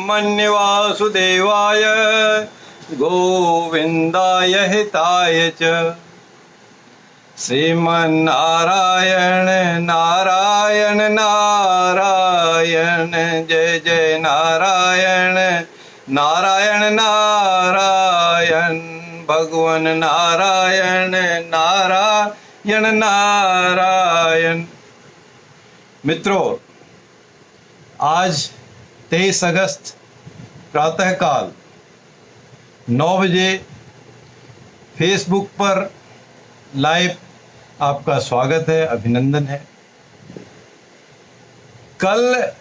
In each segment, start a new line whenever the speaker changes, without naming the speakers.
ब्रह्मण्य वासुदेवाय गोविंदाय हिताय च। श्रीमन्नारायण नारायण नारायण जय जय नारायण नारायण नारायण भगवान नारायण नारायण नारायण। मित्रों, आज 23 अगस्त प्रातःकाल 9 बजे फेसबुक पर लाइव आपका स्वागत है, अभिनंदन है। कल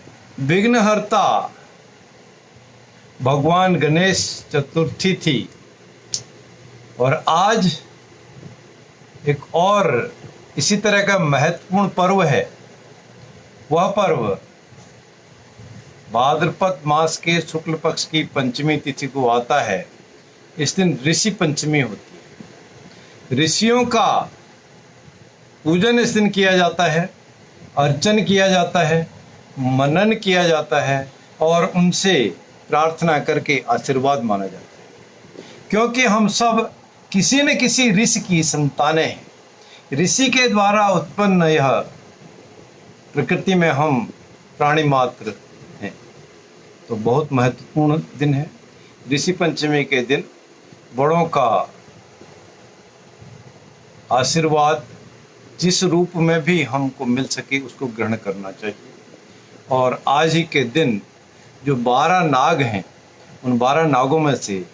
विघ्नहर्ता भगवान गणेश चतुर्थी थी और आज एक और इसी तरह का महत्वपूर्ण पर्व है। वह पर्व भाद्रपद मास के शुक्ल पक्ष की पंचमी तिथि को आता है। इस दिन ऋषि पंचमी होती है। ऋषियों का पूजन इस दिन किया जाता है, अर्चन किया जाता है, मनन किया जाता है और उनसे प्रार्थना करके आशीर्वाद माना जाता है। क्योंकि हम सब किसी न किसी ऋषि की संतानें हैं। ऋषि के द्वारा उत्पन्न यह प्रकृति में हम प्राणी मात्र हैं। तो बहुत महत्वपूर्ण दिन है। ऋषि पंचमी के दिन बड़ों का आशीर्वाद जिस रूप में भी हमको मिल सके उसको ग्रहण करना चाहिए। और आज ही के दिन जो 12 नाग हैं, उन 12 नागों में से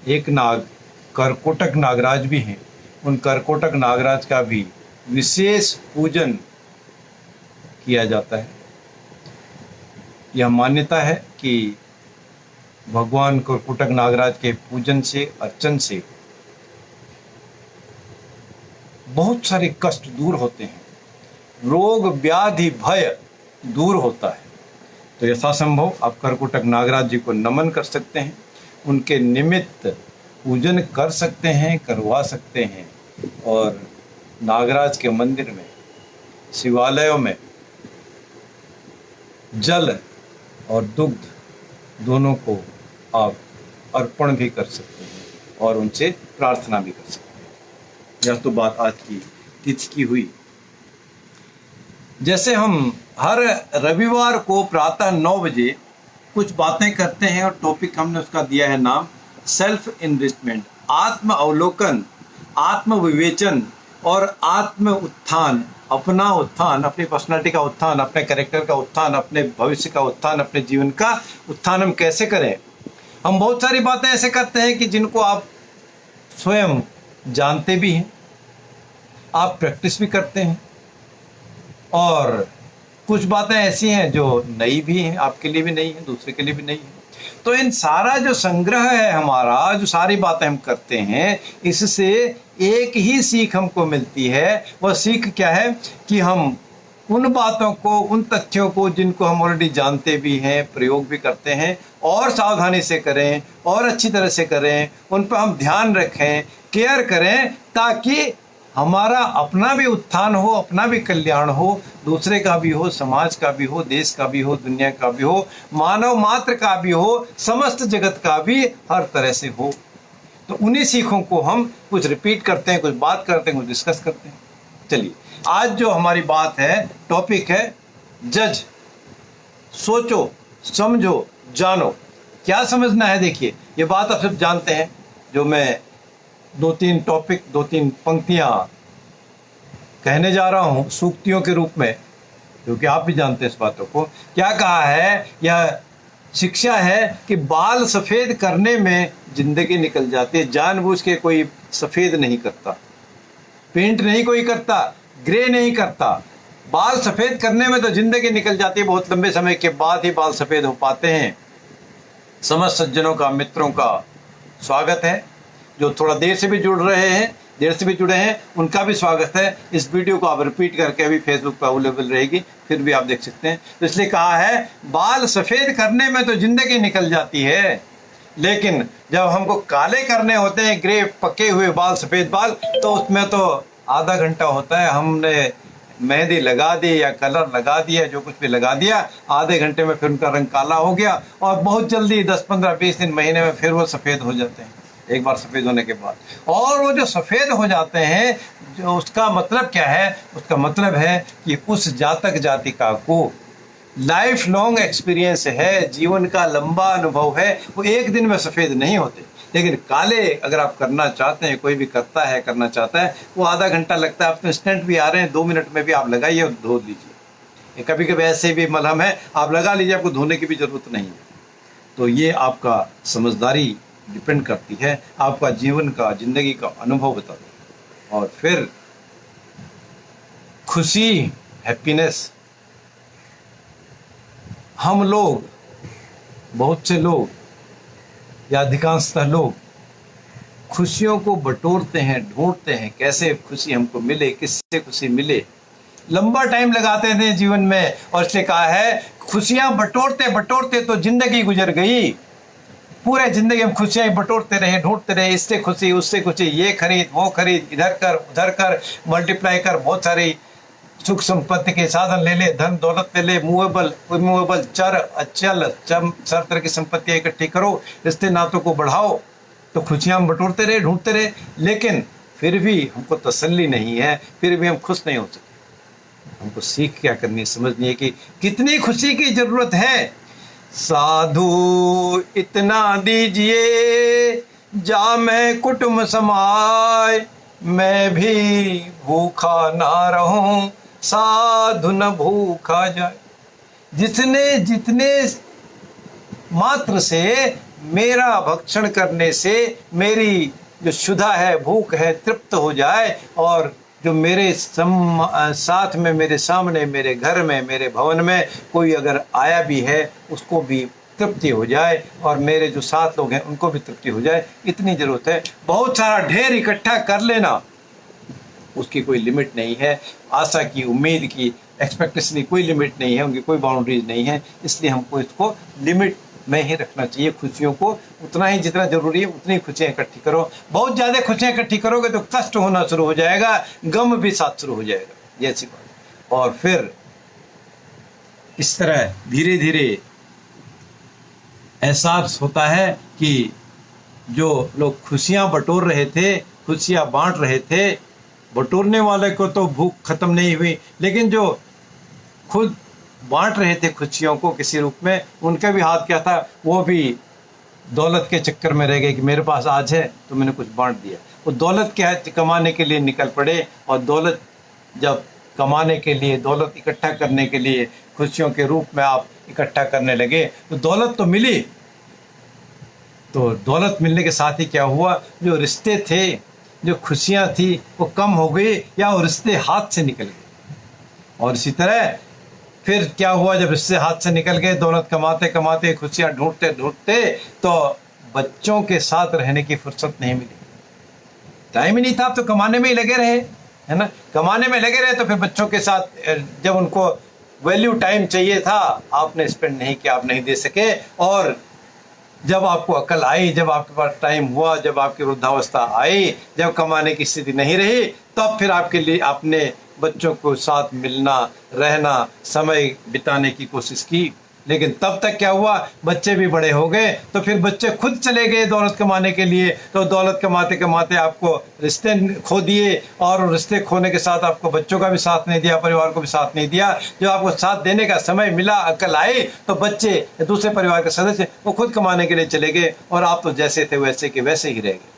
एक नाग करकोटक नागराज भी हैं। उन करकोटक नागराज का भी विशेष पूजन किया जाता है। यह मान्यता है कि भगवान करकोटक नागराज के पूजन से, अर्चन से बहुत सारे कष्ट दूर होते हैं, रोग व्याधि भय दूर होता है। तो यथासंभव आप करकोटक नागराज जी को नमन कर सकते हैं, उनके निमित्त पूजन कर सकते हैं, करवा सकते हैं। और नागराज के मंदिर में, शिवालयों में जल और दुग्ध दोनों को आप अर्पण भी कर सकते हैं और उनसे प्रार्थना भी कर सकते हैं। यह तो बात आज की तिथि की हुई। जैसे हम हर रविवार को प्रातः 9 बजे कुछ बातें करते हैं और टॉपिक हमने उसका दिया है नाम सेल्फ इन्वेस्टमेंट, आत्म अवलोकन, आत्म विवेचन और आत्म उत्थान। अपना उत्थान, अपनी पर्सनालिटी का उत्थान, अपने कैरेक्टर का उत्थान, अपने भविष्य का उत्थान, अपने जीवन का उत्थान हम कैसे करें। हम बहुत सारी बातें ऐसे करते हैं कि जिनको आप स्वयं जानते भी हैं, आप प्रैक्टिस भी करते हैं, और कुछ बातें ऐसी हैं जो नई भी हैं, आपके लिए भी नई हैं, दूसरे के लिए भी नई हैं। तो इन सारा जो संग्रह है हमारा, जो सारी बातें हम करते हैं, इससे एक ही सीख हमको मिलती है। वह सीख क्या है कि हम उन बातों को, उन तथ्यों को जिनको हम ऑलरेडी जानते भी हैं, प्रयोग भी करते हैं, और सावधानी से करें और अच्छी तरह से करें, उन पर हम ध्यान रखें, केयर करें, ताकि हमारा अपना भी उत्थान हो, अपना भी कल्याण हो, दूसरे का भी हो, समाज का भी हो, देश का भी हो, दुनिया का भी हो, मानव मात्र का भी हो, समस्त जगत का भी हर तरह से हो। तो उन्हीं सीखों को हम कुछ रिपीट करते हैं, कुछ बात करते हैं, कुछ डिस्कस करते हैं। चलिए, आज जो हमारी बात है, टॉपिक है जज। सोचो, समझो, जानो। क्या समझना है? देखिए, ये बात आप सब जानते हैं। जो मैं 2-3 टॉपिक, 2-3 पंक्तियां कहने जा रहा हूं सूक्तियों के रूप में, क्योंकि आप भी जानते हैं इस बातों को। क्या कहा है? यह शिक्षा है कि बाल सफेद करने में जिंदगी निकल जाती है। जानबूझ के कोई सफेद नहीं करता, पेंट नहीं कोई करता, ग्रे नहीं करता। बाल सफेद करने में तो जिंदगी निकल जाती है। बहुत लंबे समय के बाद ही बाल सफेद हो पाते हैं। समस्त सज्जनों का, मित्रों का स्वागत है। जो थोड़ा देर से भी जुड़ रहे हैं, देर से भी जुड़े हैं, उनका भी स्वागत है। इस वीडियो को आप रिपीट करके अभी फेसबुक पर अवेलेबल रहेगी, फिर भी आप देख सकते हैं। तो इसलिए कहा है, बाल सफ़ेद करने में तो ज़िंदगी निकल जाती है, लेकिन जब हमको काले करने होते हैं, ग्रे पके हुए बाल, सफ़ेद बाल, तो उसमें तो आधा घंटा होता है। हमने मेहंदी लगा दी या कलर लगा दिया, जो कुछ भी लगा दिया, आधे घंटे में फिर उनका रंग काला हो गया और बहुत जल्दी 10, 15, 20 दिन, महीने में फिर वो सफ़ेद हो जाते हैं एक बार सफ़ेद होने के बाद। और वो जो सफ़ेद हो जाते हैं, जो उसका मतलब क्या है? उसका मतलब है कि उस जातक जातिका को लाइफ लॉन्ग एक्सपीरियंस है, जीवन का लंबा अनुभव है, वो एक दिन में सफ़ेद नहीं होते। लेकिन काले अगर आप करना चाहते हैं, कोई भी करता है, करना चाहता है, वो आधा घंटा लगता है। आप तो इंस्टेंट भी आ रहे हैं, 2 मिनट में भी आप लगाइए और धो लीजिए। कभी कभी ऐसे भी मलहम है, आप लगा लीजिए, आपको धोने की भी ज़रूरत नहीं है। तो ये आपका समझदारी डिपेंड करती है, आपका जीवन का, जिंदगी का अनुभव बताता है। और फिर खुशी, हैप्पीनेस, हम लोग, बहुत से लोग या अधिकांशतः लोग खुशियों को बटोरते हैं, ढूंढते हैं, कैसे खुशी हमको मिले, किससे खुशी मिले। लंबा टाइम लगाते थे जीवन में, और इसलिए कहा है खुशियां बटोरते बटोरते तो जिंदगी गुजर गई। पूरे जिंदगी हम खुशियां बटोरते रहे, ढूंढते रहे, इससे खुशी, उससे खुशी, ये खरीद, वो खरीद, इधर कर, उधर कर, मल्टीप्लाई कर, बहुत सारी सुख संपत्ति के साधन ले ले, धन दौलत ले ले, मूवेबल, इमूवेबल, चर अचल, सब तरह की संपत्तियां इकट्ठी करो, रिश्ते नातों को बढ़ाओ। तो खुशियां हम बटोरते रहे, ढूंढते रहे, लेकिन फिर भी हमको तसल्ली नहीं है, फिर भी हम खुश नहीं हो सकते। हमको सीख क्या करनी है, समझनी है कि कितनी खुशी की जरूरत है। साधु इतना दीजिए जा मैं कुटुंब समाए, मैं भी भूखा ना रहूं, साधु न भूखा जाए। जिसने जितने मात्र से मेरा भक्षण करने से मेरी जो क्षुधा है, भूख है, तृप्त हो जाए, और जो मेरे साथ में, मेरे सामने, मेरे घर में, मेरे भवन में कोई अगर आया भी है, उसको भी तृप्ति हो जाए, और मेरे जो साथ लोग हैं उनको भी तृप्ति हो जाए, इतनी ज़रूरत है। बहुत सारा ढेर इकट्ठा कर लेना, उसकी कोई लिमिट नहीं है। आशा की, उम्मीद की, एक्सपेक्टेशन की कोई लिमिट नहीं है, उनकी कोई बाउंड्रीज नहीं है। इसलिए हमको इसको लिमिट में ही रखना चाहिए। खुशियों को उतना ही जितना जरूरी है उतनी खुशियाँ इकट्ठी करो। बहुत ज़्यादा खुशियाँ इकट्ठी करोगे तो कष्ट होना शुरू हो जाएगा, गम भी साथ शुरू हो जाएगा, ये ऐसी बात। और फिर इस तरह धीरे धीरे एहसास होता है कि जो लोग खुशियाँ बटोर रहे थे, खुशियाँ बांट रहे थे, बटोरने वाले को तो भूख खत्म नहीं हुई, लेकिन जो खुद बांट रहे थे खुशियों को किसी रूप में, उनका भी हाथ क्या था, वो भी दौलत के चक्कर में रह गए कि मेरे पास आज है तो मैंने कुछ बांट दिया। वो दौलत क्या है, कमाने के लिए निकल पड़े, और दौलत जब कमाने के लिए, दौलत इकट्ठा करने के लिए खुशियों के रूप में आप इकट्ठा करने लगे, तो दौलत तो मिली। तो दौलत मिलने के साथ ही क्या हुआ, जो रिश्ते थे, जो खुशियाँ थी, वो कम हो गई, या वो रिश्ते हाथ से निकल गए। और इसी तरह फिर क्या हुआ, जब रिश्ते हाथ से निकल गए, दौलत कमाते कमाते, खुशियाँ ढूंढते ढूंढते, तो बच्चों के साथ रहने की फुर्सत नहीं मिली। टाइम ही नहीं था, आप तो कमाने में ही लगे रहे, है ना, कमाने में लगे रहे, तो फिर बच्चों के साथ जब उनको वैल्यू टाइम चाहिए था, आपने स्पेंड नहीं किया, आप नहीं दे सके। और जब आपको अकल आई, जब आपके पास टाइम हुआ, जब आपकी वृद्धावस्था आई, जब कमाने की स्थिति नहीं रही, तब फिर आपके लिए आपने बच्चों को साथ मिलना, रहना, समय बिताने की कोशिश की। लेकिन तब तक क्या हुआ, बच्चे भी बड़े हो गए, तो फिर बच्चे खुद चले गए दौलत कमाने के लिए। तो दौलत कमाते कमाते आपको रिश्ते खो दिए, और रिश्ते खोने के साथ आपको बच्चों का भी साथ नहीं दिया, परिवार को भी साथ नहीं दिया। जो आपको साथ देने का समय मिला, अकल आई, तो बच्चे, दूसरे परिवार के सदस्य, वो खुद कमाने के लिए चले गए, और आप तो जैसे थे वैसे के वैसे ही रह गए।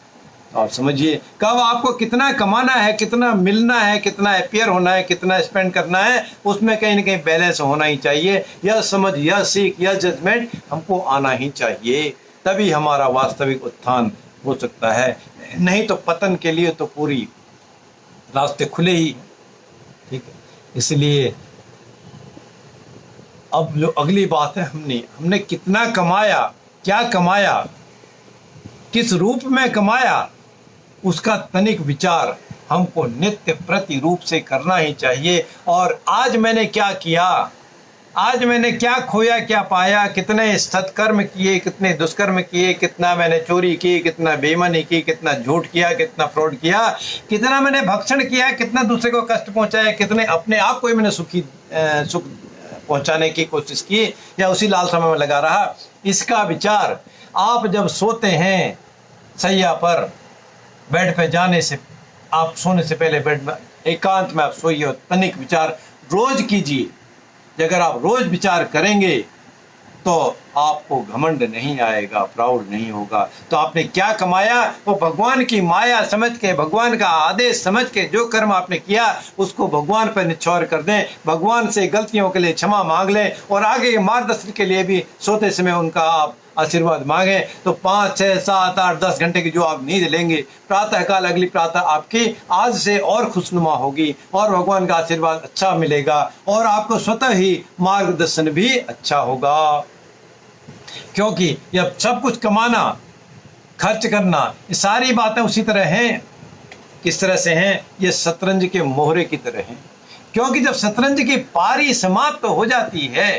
और समझिए कब आपको कितना कमाना है, कितना मिलना है, कितना अपियर होना है, कितना स्पेंड करना है, उसमें कहीं ना कहीं बैलेंस होना ही चाहिए। यह समझ, यह सीख, यह जजमेंट हमको आना ही चाहिए, तभी हमारा वास्तविक उत्थान हो सकता है। नहीं तो पतन के लिए तो पूरी रास्ते खुले ही, ठीक है। इसलिए अब जो अगली बात है, हमने कितना कमाया, क्या कमाया, किस रूप में कमाया, उसका तनिक विचार हमको नित्य प्रति रूप से करना ही चाहिए। और आज मैंने क्या किया, आज मैंने क्या खोया क्या पाया, कितने सत्कर्म किए, कितने दुष्कर्म किए, कितना मैंने चोरी की, कितना बेईमानी की, कितना झूठ किया, कितना फ्रॉड किया, कितना मैंने भक्षण किया, कितना दूसरे को कष्ट पहुंचाया, कितने अपने आप को ही मैंने सुख पहुंचाने की कोशिश की या उसी लालसा में लगा रहा। इसका विचार आप जब सोते हैं सैया पर, बेड पे जाने से, आप सोने से पहले बेड में एकांत में आप सोइए, तनिक विचार रोज कीजिए। अगर आप रोज विचार करेंगे तो आपको घमंड नहीं आएगा, प्राउड नहीं होगा। तो आपने क्या कमाया वो भगवान की माया समझ के, भगवान का आदेश समझ के जो कर्म आपने किया उसको भगवान पर निछोड़ कर दें, भगवान से गलतियों के लिए क्षमा मांग लें और आगे मार्गदर्शन के लिए भी सोते समय उनका आप आशीर्वाद मांगे। तो 5, 6, 7, 8, 10 घंटे की जो आप नींद लेंगे, प्रातः काल अगली प्रातः आपकी आज से और खुशनुमा होगी और भगवान का आशीर्वाद अच्छा मिलेगा और आपको स्वतः ही मार्गदर्शन भी अच्छा होगा। क्योंकि यह सब कुछ कमाना, खर्च करना, ये सारी बातें उसी तरह हैं। किस तरह से हैं? ये शतरंज के मोहरे की तरह हैं। क्योंकि जब शतरंज की पारी समाप्त हो जाती है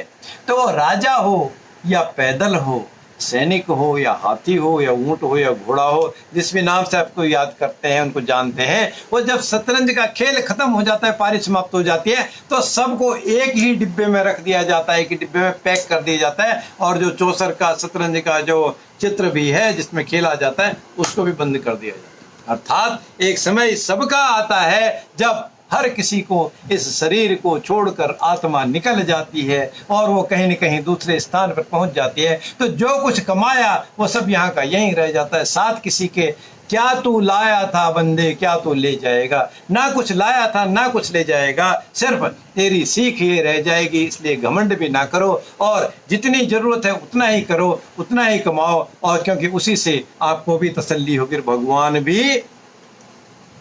तो वो राजा हो या पैदल हो, सैनिक हो या हाथी हो या ऊंट हो या घोड़ा हो, जिस भी नाम से आपको याद करते हैं उनको जानते हैं, वो जब शतरंज का खेल खत्म हो जाता है, पारी समाप्त हो जाती है, तो सबको एक ही डिब्बे में रख दिया जाता है, एक ही डिब्बे में पैक कर दिया जाता है और जो चौसर का शतरंज का जो चित्र भी है जिसमें खेला जाता है उसको भी बंद कर दिया जाता है। अर्थात एक समय सबका आता है जब हर किसी को इस शरीर को छोड़कर आत्मा निकल जाती है और वो कहीं न कहीं दूसरे स्थान पर पहुंच जाती है। तो जो कुछ कमाया वो सब यहाँ का यहीं रह जाता है। साथ किसी के क्या तू लाया था बंदे, क्या तू ले जाएगा? ना कुछ लाया था ना कुछ ले जाएगा, सिर्फ तेरी सीख ये रह जाएगी। इसलिए घमंड भी ना करो और जितनी जरूरत है उतना ही करो, उतना ही कमाओ, और क्योंकि उसी से आपको भी तसल्ली होगी, भगवान भी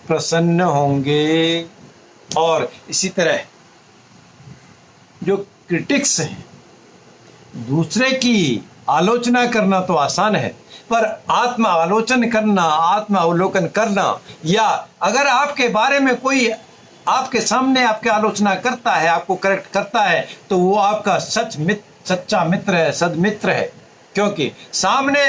प्रसन्न होंगे। और इसी तरह जो क्रिटिक्स हैं, दूसरे की आलोचना करना तो आसान है, पर आत्म आलोचन करना, आत्म अवलोकन करना, या अगर आपके बारे में कोई आपके सामने आपकी आलोचना करता है, आपको करेक्ट करता है, तो वो आपका सच्चा मित्र है, सदमित्र है। क्योंकि सामने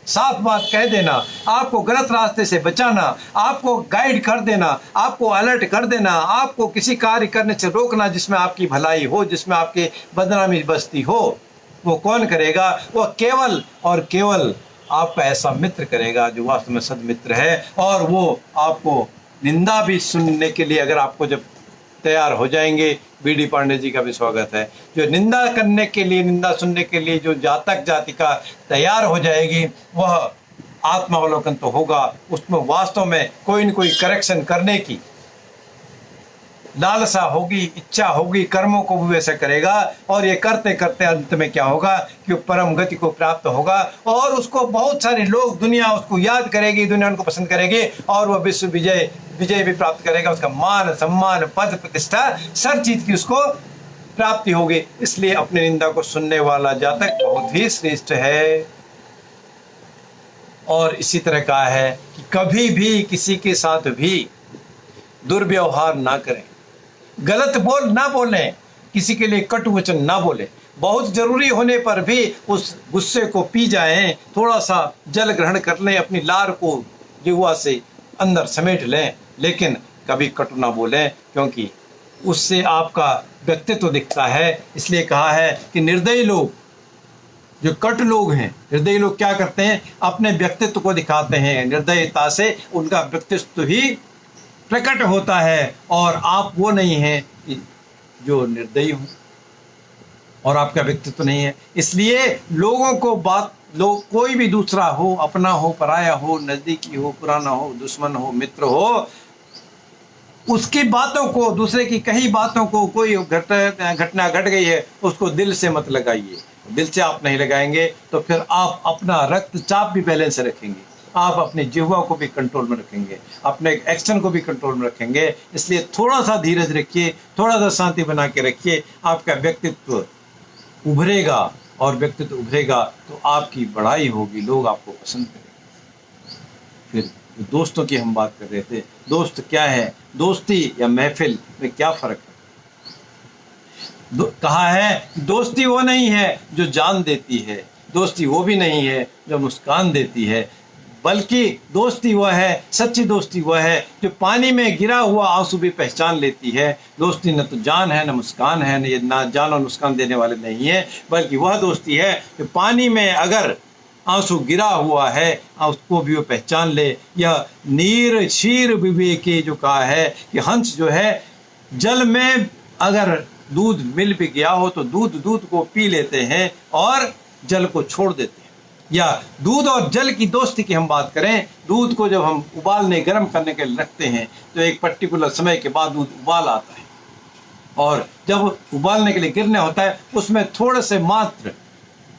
साफ बात कह देना, आपको गलत रास्ते से बचाना, आपको गाइड कर देना, आपको अलर्ट कर देना, आपको किसी कार्य करने से रोकना जिसमें आपकी भलाई हो, जिसमें आपकी बदनामी बस्ती हो, वो कौन करेगा? वो केवल और केवल आपका ऐसा मित्र करेगा जो वास्तव में सदमित्र है। और वो आपको निंदा भी सुनने के लिए, अगर आपको जब तैयार हो जाएंगे, बीडी पांडे जी का भी स्वागत है, जो निंदा करने के लिए, निंदा सुनने के लिए जो जातक जातिका तैयार हो जाएगी, वह आत्मावलोकन तो होगा, उसमें वास्तव में कोई न कोई करेक्शन करने की लालसा होगी, इच्छा होगी, कर्मों को भी वैसे करेगा और ये करते करते अंत में क्या होगा कि परम गति को प्राप्त होगा और उसको बहुत सारे लोग, दुनिया उसको याद करेगी, दुनिया उनको पसंद करेगी और वह विश्व विजय भी प्राप्त करेगा। उसका मान सम्मान पद प्रतिष्ठा सब चीज की उसको प्राप्ति होगी। इसलिए अपनी निंदा को सुनने वाला जातक बहुत ही श्रेष्ठ है। और इसी तरह का है कि कभी भी किसी के साथ भी दुर्व्यवहार ना करें, गलत बोल ना बोलें, किसी के लिए कटु वचन ना बोलें। बहुत जरूरी होने पर भी उस गुस्से को पी जाएं, थोड़ा सा जल ग्रहण कर लें, अपनी लार को जिह्वा से अंदर समेट लें, लेकिन कभी कटु ना बोलें, क्योंकि उससे आपका व्यक्तित्व दिखता है। इसलिए कहा है कि निर्दयी लोग, जो कट लोग हैं, निर्दयी लोग क्या करते हैं? अपने व्यक्तित्व को दिखाते हैं, निर्दयता से उनका व्यक्तित्व ही प्रकट होता है और आप वो नहीं हैं जो निर्दयी हो और आपका व्यक्तित्व नहीं है। इसलिए लोगों को कोई भी दूसरा हो, अपना हो, पराया हो, नजदीकी हो, पुराना हो, दुश्मन हो, मित्र हो, उसकी बातों को, दूसरे की कही बातों को, कोई घटना घट गई है उसको दिल से मत लगाइए। दिल से आप नहीं लगाएंगे तो फिर आप अपना रक्तचाप भी बैलेंस रखेंगे, आप अपने जिह्वा को भी कंट्रोल में रखेंगे, अपने एक्शन को भी कंट्रोल में रखेंगे। इसलिए थोड़ा सा धीरज रखिए, थोड़ा सा शांति बना के रखिए, आपका व्यक्तित्व उभरेगा और व्यक्तित्व उभरेगा तो आपकी बढ़ाई होगी, लोग आपको पसंद करेंगे। फिर दोस्तों की हम बात कर रहे थे, दोस्त क्या है? दोस्ती या महफिल में क्या फर्क है? कहा है दोस्ती वो नहीं है जो जान देती है, दोस्ती वो भी नहीं है जो मुस्कान देती है, बल्कि दोस्ती वह है, सच्ची दोस्ती वह है जो पानी में गिरा हुआ आंसू भी पहचान लेती है। दोस्ती न तो जान है, न मुस्कान है, न ये ना जान और मुस्कान देने वाले नहीं है, बल्कि वह दोस्ती है जो पानी में अगर आंसू गिरा हुआ है उसको भी वो पहचान ले। यह नीर शीर विवेके जो कहा है कि हंस जो है जल में अगर दूध मिल भी गया हो तो दूध को पी लेते हैं और जल को छोड़ देते हैं। या दूध और जल की दोस्ती की हम बात करें, दूध को जब हम उबालने गर्म करने के लिए रखते हैं तो एक पर्टिकुलर समय के बाद दूध उबाल आता है, और जब उबालने के लिए गिरने होता है उसमें थोड़े से मात्र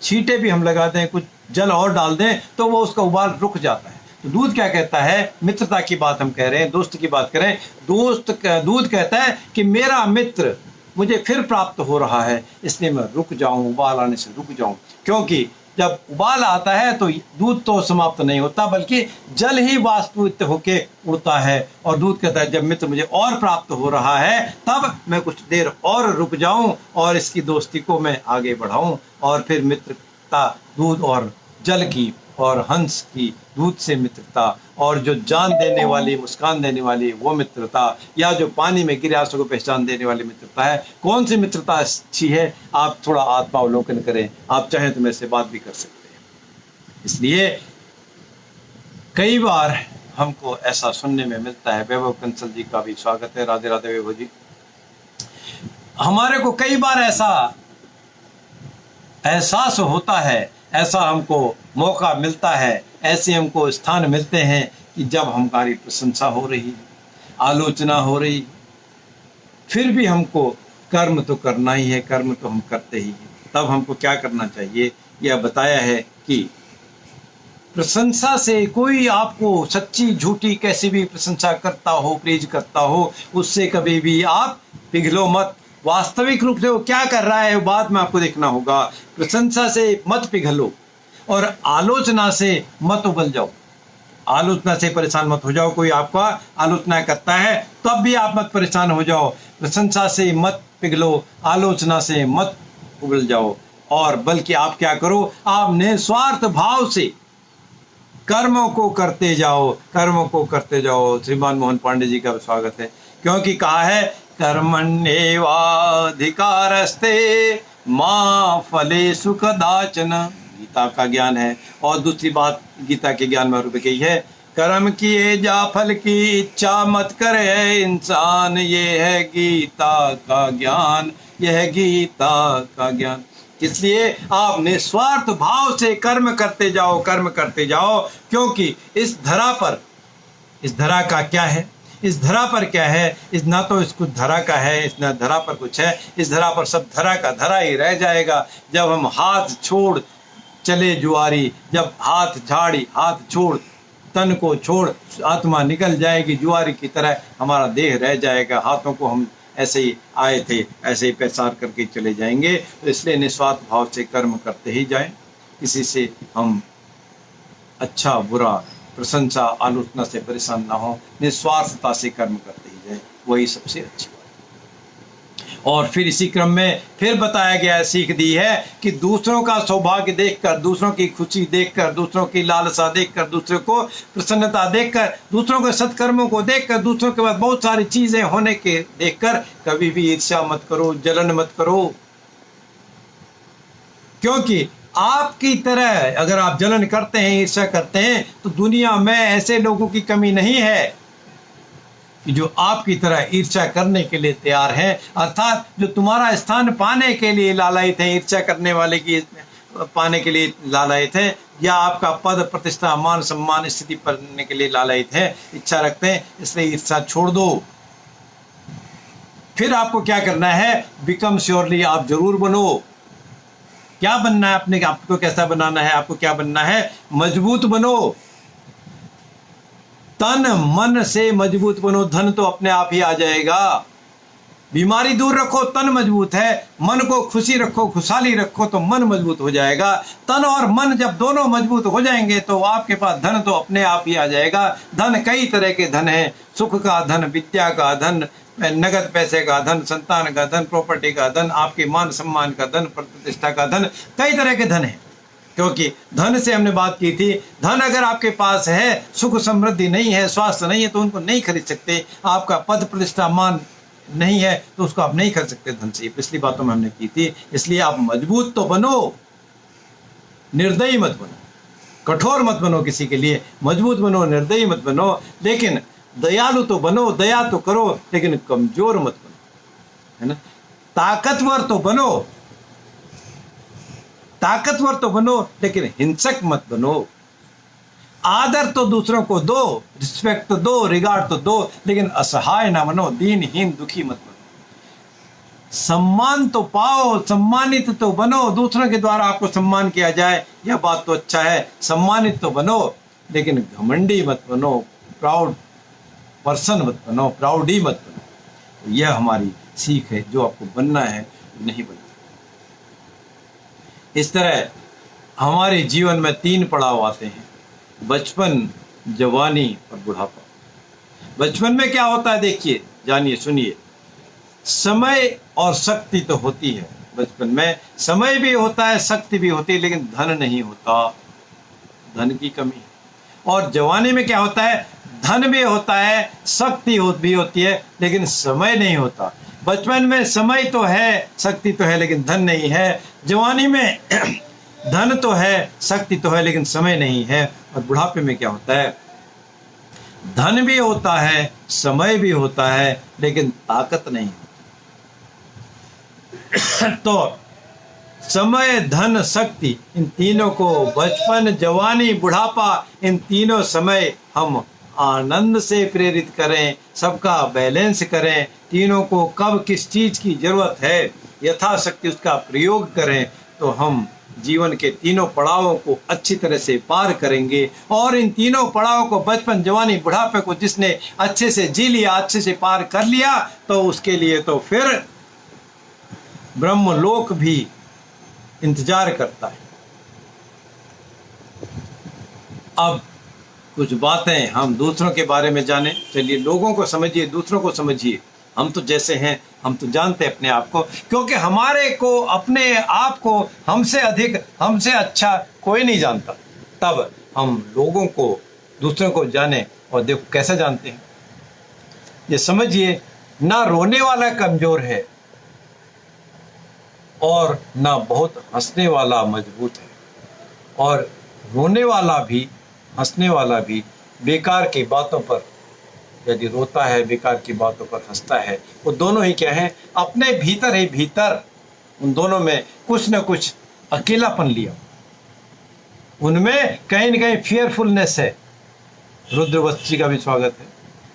छींटे भी हम लगा दें, कुछ जल और डाल दें तो वो उसका उबाल रुक जाता है। तो दूध क्या कहता है, मित्रता की बात हम कह रहे हैं, दोस्त की बात करें, दूध कहता है कि मेरा मित्र मुझे फिर प्राप्त हो रहा है, इसलिए मैं रुक जाऊं, उबाल आने से रुक जाऊं। क्योंकि जब उबाल आता है तो दूध तो समाप्त नहीं होता, बल्कि जल ही वास्तविक होके उड़ता है। और दूध कहता है जब मित्र मुझे और प्राप्त हो रहा है तब मैं कुछ देर और रुक जाऊं और इसकी दोस्ती को मैं आगे बढ़ाऊं। और फिर मित्रता दूध और जल की और हंस की, दूध से मित्रता, और जो जान देने वाली, मुस्कान देने वाली वो मित्रता, या जो पानी में गिरे आंसू को पहचान देने वाली मित्रता है। कौन सी मित्रता अच्छी है, आप थोड़ा आत्मावलोकन करें, आप चाहें तो मेरे से बात भी कर सकते हैं। इसलिए कई बार हमको ऐसा सुनने में मिलता है, वैभव कंसल जी का भी स्वागत है, राधे राधे वैभव जी। हमारे को कई बार ऐसा एहसास होता है, ऐसा हमको मौका मिलता है, ऐसे हमको स्थान मिलते हैं कि जब हमारी प्रशंसा हो रही, आलोचना हो रही, फिर भी हमको कर्म तो करना ही है, कर्म तो हम करते ही हैं। तब हमको क्या करना चाहिए, यह बताया है कि प्रशंसा से कोई आपको सच्ची झूठी कैसी भी प्रशंसा करता हो, प्रेज करता हो, उससे कभी भी आप पिघलो मत। वास्तविक रूप से वो क्या कर रहा है बाद में आपको देखना होगा। प्रशंसा से मत पिघलो और आलोचना से मत उबल जाओ, आलोचना से परेशान मत हो जाओ। कोई आपका आलोचना करता है तब भी आप मत परेशान हो जाओ। प्रशंसा से मत पिघलो, आलोचना से मत उबल जाओ, और बल्कि आप क्या करो, आप निस्वार्थ भाव से कर्मों को करते जाओ, कर्मों को करते जाओ। श्रीमान मोहन पांडे जी का स्वागत है। क्योंकि कहा है कर्मण्येवाधिकारस्ते मां फलेषु कदाचन, गीता का ज्ञान है। और दूसरी बात गीता के ज्ञान में रूप कही है, कर्म किए जा फल की इच्छा मत करे इंसान, ये है गीता का ज्ञान, यह है गीता का ज्ञान। इसलिए आप निस्वार्थ भाव से कर्म करते जाओ, कर्म करते जाओ। क्योंकि इस धरा पर, इस धरा का क्या है, इस धरा पर क्या है, इस ना तो इस कुछ धरा का है, इस ना धरा पर कुछ है, इस धरा पर सब धरा का धरा ही रह जाएगा। जब हम हाथ छोड़ चले जुआरी, जब हाथ झाड़ी, हाथ छोड़, तन को छोड़, आत्मा निकल जाएगी जुआरी की तरह, हमारा देह रह जाएगा। हाथों को हम ऐसे ही आए थे ऐसे ही पैसार करके चले जाएंगे। तो इसलिए निस्वार्थ भाव से कर्म करते ही जाएं, किसी से हम अच्छा बुरा, प्रशंसा, आलोचना से परेशान ना हो, निस्वार्थता से कर्म करते ही जाए, वही सबसे अच्छी बात। और फिर इसी क्रम में फिर बताया गया है, सीख दी है कि दूसरों का सौभाग्य देखकर, दूसरों की खुशी देखकर, दूसरों की लालसा देखकर, दूसरों को प्रसन्नता देखकर, दूसरों के सत्कर्मों को देखकर, दूसरों के बाद बहुत सारी चीजें होने के देखकर कभी भी ईर्ष्या मत करो, जलन मत करो। क्योंकि आपकी तरह अगर आप जलन करते हैं, ईर्ष्या करते हैं, तो दुनिया में ऐसे लोगों की कमी नहीं है कि जो आपकी तरह ईर्ष्या करने के लिए तैयार हैं, अर्थात जो तुम्हारा स्थान पाने के लिए लालायित हैं, ईर्ष्या करने वाले की पाने के लिए लालायित हैं, या आपका पद प्रतिष्ठा, मान सम्मान, स्थिति पाने के लिए लालायित हैं, इच्छा रखते हैं। इसलिए ईर्ष्या छोड़ दो। फिर आपको क्या करना है, बिकम श्योरली, आप जरूर बनो। क्या बनना है, अपने आपको कैसा बनाना है, आपको क्या बनना है, मजबूत बनो। तन मन से मजबूत बनो, धन तो अपने आप ही आ जाएगा। बीमारी दूर रखो, तन मजबूत है। मन को खुशी रखो, खुशहाली रखो, तो मन मजबूत हो जाएगा। तन और मन जब दोनों मजबूत हो जाएंगे तो आपके पास धन तो अपने आप ही आ जाएगा। धन कई तरह के धन है, सुख का धन, विद्या का धन, नगद पैसे का धन, संतान का धन, प्रॉपर्टी का धन, आपके मान सम्मान का धन, प्रतिष्ठा का धन, कई तरह के धन है। क्योंकि धन से हमने बात की थी, धन अगर आपके पास है, सुख समृद्धि नहीं है, स्वास्थ्य नहीं है, तो उनको नहीं खरीद सकते। आपका पद प्रतिष्ठा मान नहीं है तो उसको आप नहीं खरीद सकते धन से। पिछली बातों में हमने की थी। इसलिए आप मजबूत तो बनो, निर्दयी मत बनो, कठोर मत बनो किसी के लिए, मजबूत बनो, निर्दयी मत बनो, लेकिन दयालु तो बनो, दया तो करो, लेकिन कमजोर मत बनो, है ना। ताकतवर तो बनो, लेकिन हिंसक मत बनो। आदर तो दूसरों को दो, रिस्पेक्ट तो दो, रिगार्ड तो दो, लेकिन असहाय ना बनो, दीनहीन दुखी मत बनो। सम्मान तो पाओ, सम्मानित तो बनो, दूसरों के द्वारा आपको सम्मान किया जाए, यह बात तो अच्छा है, सम्मानित तो बनो, लेकिन घमंडी मत बनो, प्राउड पर्सन मत बनो, प्राउडी मत बनो। तो यह हमारी सीख है, जो आपको बनना है नहीं बनना। इस तरह हमारे जीवन में 3 पड़ाव आते हैं, बचपन, जवानी और बुढ़ापा। बचपन में क्या होता है, देखिए, जानिए, सुनिए। समय और शक्ति तो होती है बचपन में, समय भी होता है, शक्ति भी होती है, लेकिन धन नहीं होता, धन की कमी। और जवानी में क्या होता है, धन भी होता है, शक्ति भी होती है, लेकिन समय नहीं होता। बचपन में समय तो है, शक्ति तो है, लेकिन धन नहीं है। जवानी में धन तो है, शक्ति तो है, लेकिन समय नहीं है। और बुढ़ापे में क्या होता है, धन भी होता है, समय भी होता है, लेकिन ताकत नहीं होती। तो समय, धन, शक्ति, इन तीनों को, बचपन, जवानी, बुढ़ापा, इन तीनों समय हम आनंद से प्रेरित करें, सबका बैलेंस करें। तीनों को कब किस चीज की जरूरत है, यथाशक्ति उसका प्रयोग करें, तो हम जीवन के तीनों पड़ावों को अच्छी तरह से पार करेंगे। और इन तीनों पड़ावों को, बचपन, जवानी, बुढ़ापे को जिसने अच्छे से जी लिया, अच्छे से पार कर लिया, तो उसके लिए तो फिर ब्रह्मलोक भी इंतजार करता है। अब कुछ बातें हम दूसरों के बारे में जाने। चलिए, लोगों को समझिए, दूसरों को समझिए। हम तो जैसे हैं, हम तो जानते हैं अपने आप को, क्योंकि हमारे को, अपने आप को हमसे अधिक, हमसे अच्छा कोई नहीं जानता। तब हम लोगों को, दूसरों को जाने। और देखो कैसे जानते हैं, ये समझिए, ना रोने वाला कमजोर है और ना बहुत हंसने वाला मजबूत है। और रोने वाला भी, हंसने वाला भी बेकार की बातों पर यदि रोता है, बेकार की बातों पर हंसता है, वो दोनों ही क्या है, अपने भीतर ही भीतर उन दोनों में कुछ न कुछ अकेलापन लिया, उनमें कहीं न कहीं फियरफुलनेस है। रुद्रवंश जी का भी स्वागत है,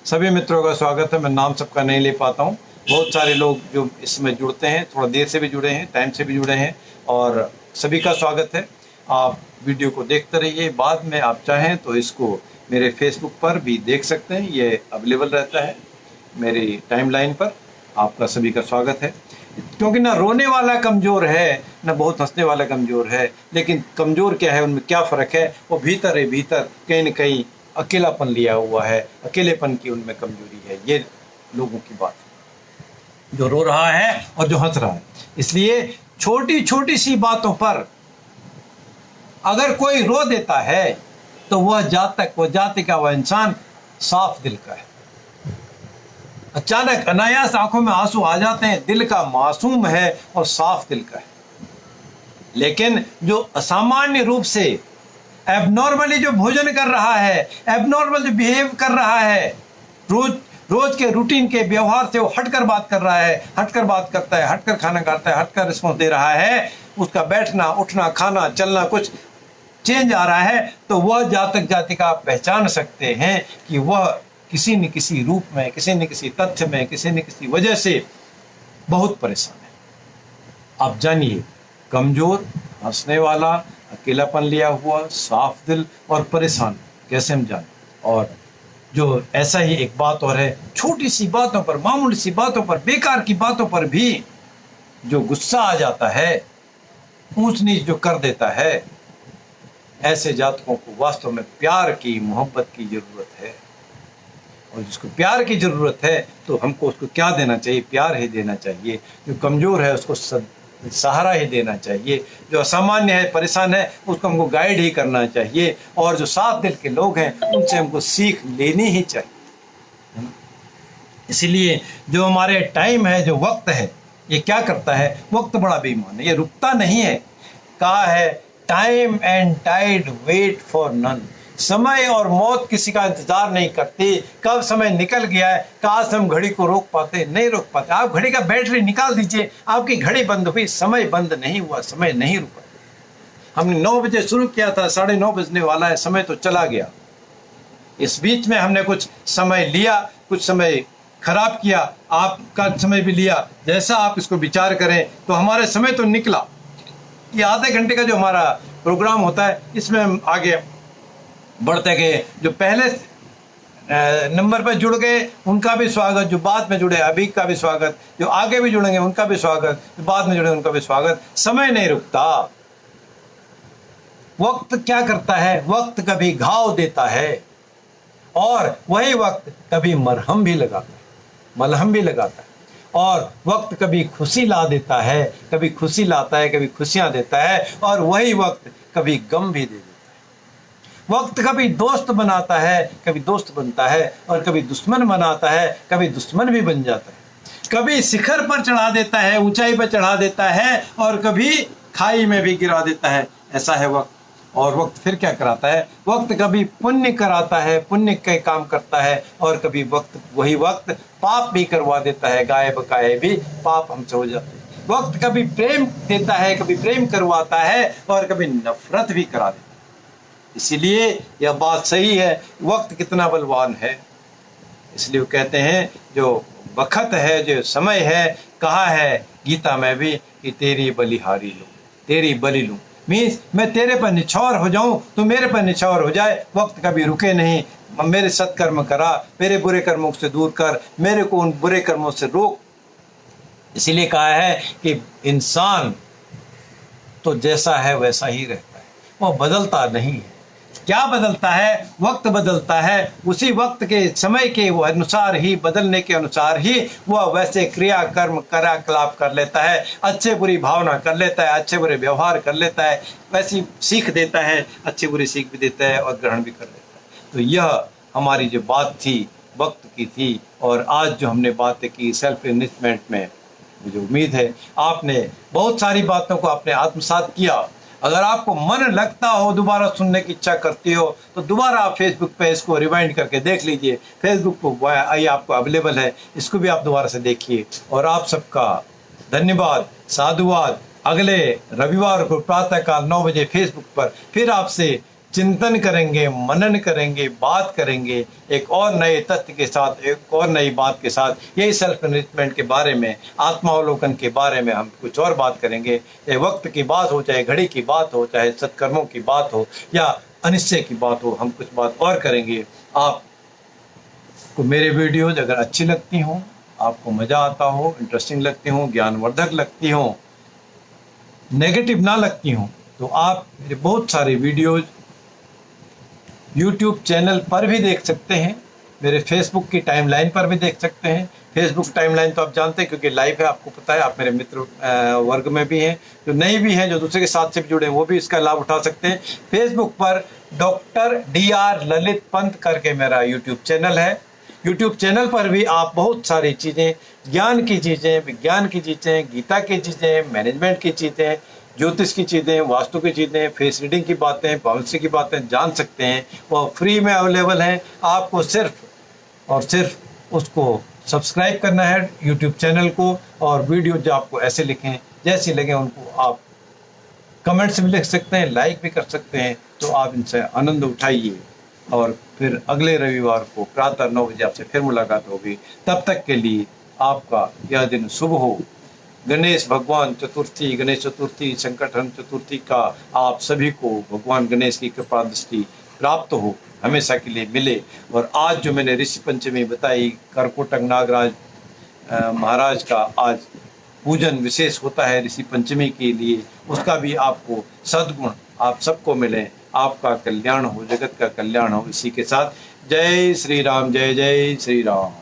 सभी मित्रों का स्वागत है। मैं नाम सबका नहीं ले पाता हूँ, बहुत सारे लोग जो इसमें जुड़ते हैं, थोड़ा देर से भी जुड़े हैं, टाइम से भी जुड़े हैं, और सभी का स्वागत है। आप वीडियो को देखते रहिए। बाद में आप चाहें तो इसको मेरे फेसबुक पर भी देख सकते हैं, ये अवेलेबल रहता है मेरी टाइमलाइन पर। आपका सभी का स्वागत है। क्योंकि ना रोने वाला कमज़ोर है, ना बहुत हंसने वाला कमज़ोर है, लेकिन कमज़ोर क्या है, उनमें क्या फ़र्क है, वो भीतर है, भीतर कहीं न कहीं अकेलापन लिया हुआ है, अकेलेपन की उनमें कमजोरी है। ये लोगों की बात है, जो रो रहा है और जो हंस रहा है। इसलिए छोटी छोटी सी बातों पर अगर कोई रो देता है तो वह जातक, वह जाति का, वह इंसान साफ दिल का है। अचानक अनायास आंखों में आंसू आ जाते हैं, दिल का मासूम है और साफ दिल का है। लेकिन जो असामान्य रूप से एबनॉर्मली जो भोजन कर रहा है, एबनॉर्मल जो बिहेव कर रहा है, रोज के रूटीन के व्यवहार से वो हटकर बात कर रहा है, हटकर बात करता है, हटकर खाना खाता है, हटकर रिस्पॉन्स दे रहा है, उसका बैठना, उठना, खाना, चलना कुछ चेंज आ रहा है, तो वह जातक जातिका आप पहचान सकते हैं कि वह किसी न किसी रूप में, किसी न किसी तथ्य में, किसी न किसी वजह से बहुत परेशान है। आप जानिए, कमजोर, हंसने वाला, अकेलापन लिया हुआ, साफ दिल और परेशान कैसे हम जाने। और जो ऐसा ही एक बात और है, छोटी सी बातों पर, मामूली सी बातों पर, बेकार की बातों पर भी जो गुस्सा आ जाता है, ऊंच नीच जो कर देता है, ऐसे जातकों को वास्तव में प्यार की, मोहब्बत की जरूरत है। और जिसको प्यार की जरूरत है तो हमको उसको क्या देना चाहिए? प्यार ही देना चाहिए। जो कमजोर है उसको सहारा ही देना चाहिए। जो असामान्य है, परेशान है, उसको हमको गाइड ही करना चाहिए। और जो साफ दिल के लोग हैं उनसे हमको सीख लेनी ही चाहिए। इसलिए जो हमारे टाइम है, जो वक्त है, ये क्या करता है? वक्त बड़ा बेईमान है, ये रुकता नहीं है। कहा है, time and tide wait for none. समय और मौत किसी का इंतजार नहीं करती। कब समय निकल गया है, काश हम घड़ी को रोक पाते, नहीं रोक पाते। आप घड़ी का बैटरी निकाल दीजिए, आपकी घड़ी बंद हुई, समय बंद नहीं हुआ, समय नहीं रुका। हमने 9 बजे शुरू किया था, 9:30 बजने वाला है, समय तो चला गया। इस बीच में हमने कुछ समय लिया, कुछ समय खराब किया, आपका समय भी लिया। जैसा आप इसको विचार करें तो हमारे समय तो निकला। ये आधे घंटे का जो हमारा प्रोग्राम होता है, इसमें हम आगे बढ़ते गए। जो पहले नंबर पर जुड़ गए उनका भी स्वागत, जो बाद में जुड़े अभी का भी स्वागत, जो आगे भी जुड़ेंगे उनका भी स्वागत, जो बाद में जुड़े उनका भी स्वागत। समय नहीं रुकता। वक्त क्या करता है? वक्त कभी घाव देता है और वही वक्त कभी मरहम भी लगाता है, मलहम भी लगाता है। और वक्त कभी खुशी ला देता है, कभी खुशी लाता है, कभी खुशियां देता है। और वही वक्त कभी गम भी दे देता है। वक्त कभी दोस्त बनाता है, कभी दोस्त बनता है, और कभी दुश्मन बनाता है, कभी दुश्मन भी बन जाता है। कभी शिखर पर चढ़ा देता है, ऊंचाई पर चढ़ा देता है, और कभी खाई में भी गिरा देता है। ऐसा है वक्त। और वक्त फिर क्या कराता है? वक्त कभी पुण्य कराता है, पुण्य के काम करता है, और कभी वही वक्त पाप भी करवा देता है। गाये बकाये भी पाप हमसे हो जाते हैं। वक्त कभी प्रेम देता है, कभी प्रेम करवाता है, और कभी नफरत भी करा देता है। इसीलिए यह बात सही है, वक्त कितना बलवान है। इसलिए वो कहते हैं, जो वक्त है, जो समय है, कहा है गीता में भी कि तेरी बलिहारी लूं, तेरी बलि लूं। मीन्स मैं तेरे पर निछावर हो जाऊं तो मेरे पर निछावर हो जाए। वक्त कभी रुके नहीं। मेरे सत्कर्म करा, मेरे बुरे कर्मों से दूर कर, मेरे को उन बुरे कर्मों से रोक। इसीलिए कहा है कि इंसान तो जैसा है वैसा ही रहता है, वह बदलता नहीं है। क्या बदलता है? वक्त बदलता है। उसी वक्त के समय के वो अनुसार ही, बदलने के अनुसार ही वह वैसे क्रिया कर्म क्रियाकलाप कर लेता है, अच्छे बुरी भावना कर लेता है, अच्छे बुरे व्यवहार कर लेता है, वैसी सीख देता है, अच्छी बुरी सीख भी देता है और ग्रहण भी कर लेता है। तो यह हमारी जो बात थी वक्त की थी। और आज जो हमने बातें की सेल्फ इन्वेस्टमेंट में, मुझे उम्मीद है आपने बहुत सारी बातों को आपने आत्मसात किया। अगर आपको मन लगता हो, दोबारा सुनने की इच्छा करती हो, तो दोबारा आप फेसबुक पे इसको रिवाइंड करके देख लीजिए। फेसबुक को ये आपको अवेलेबल है, इसको भी आप दोबारा से देखिए। और आप सबका धन्यवाद, साधुवाद। अगले रविवार को प्रातःकाल 9 बजे फेसबुक पर फिर आपसे चिंतन करेंगे, मनन करेंगे, बात करेंगे एक और नए तथ्य के साथ, एक और नई बात के साथ। यही सेल्फ इन्वेस्टमेंट के बारे में, आत्मावलोकन के बारे में हम कुछ और बात करेंगे। चाहे वक्त की बात हो, चाहे घड़ी की बात हो, चाहे सत्कर्मों की बात हो, या अनिश्चय की बात हो, हम कुछ बात और करेंगे। आपको मेरे वीडियोज अगर अच्छी लगती हों, आपको मज़ा आता हो, इंटरेस्टिंग लगती हों, ज्ञानवर्धक लगती हों, नेगेटिव ना लगती हों, तो आप मेरे बहुत सारे वीडियोज YouTube चैनल पर भी देख सकते हैं, मेरे फेसबुक की टाइमलाइन पर भी देख सकते हैं। फेसबुक टाइमलाइन तो आप जानते हैं क्योंकि लाइव है, आपको पता है, आप मेरे मित्र वर्ग में भी हैं, जो नए भी हैं, जो दूसरे के साथ से भी जुड़े हैं, वो भी इसका लाभ उठा सकते हैं। फेसबुक पर डॉक्टर DR ललित पंत करके मेरा YouTube चैनल है। YouTube चैनल पर भी आप बहुत सारी चीज़ें, ज्ञान की चीज़ें, विज्ञान की चीज़ें, गीता की चीज़ें, मैनेजमेंट की चीज़ें, ज्योतिष की चीज़ें, वास्तु की चीज़ें, फेस रीडिंग की बातें, भविष्य की बातें जान सकते हैं। वह फ्री में अवेलेबल हैं। आपको सिर्फ और सिर्फ उसको सब्सक्राइब करना है YouTube चैनल को, और वीडियो जो आपको ऐसे लिखें, जैसे लगे उनको आप कमेंट्स भी लिख सकते हैं, लाइक भी कर सकते हैं। तो आप इनसे आनंद उठाइए। और फिर अगले रविवार को प्रातः 9 बजे आपसे फिर मुलाकात होगी। तब तक के लिए आपका यह दिन शुभ हो। गणेश भगवान चतुर्थी, गणेश चतुर्थी, संकटहरण चतुर्थी का आप सभी को भगवान गणेश की कृपा दृष्टि प्राप्त हो, हमेशा के लिए मिले। और आज जो मैंने ऋषि पंचमी बताई, करकोटक नागराज महाराज का आज पूजन विशेष होता है ऋषि पंचमी के लिए, उसका भी आपको सद्गुण आप सबको मिले, आपका कल्याण हो, जगत का कल्याण हो। इसी के साथ जय श्री राम, जय जय श्री राम।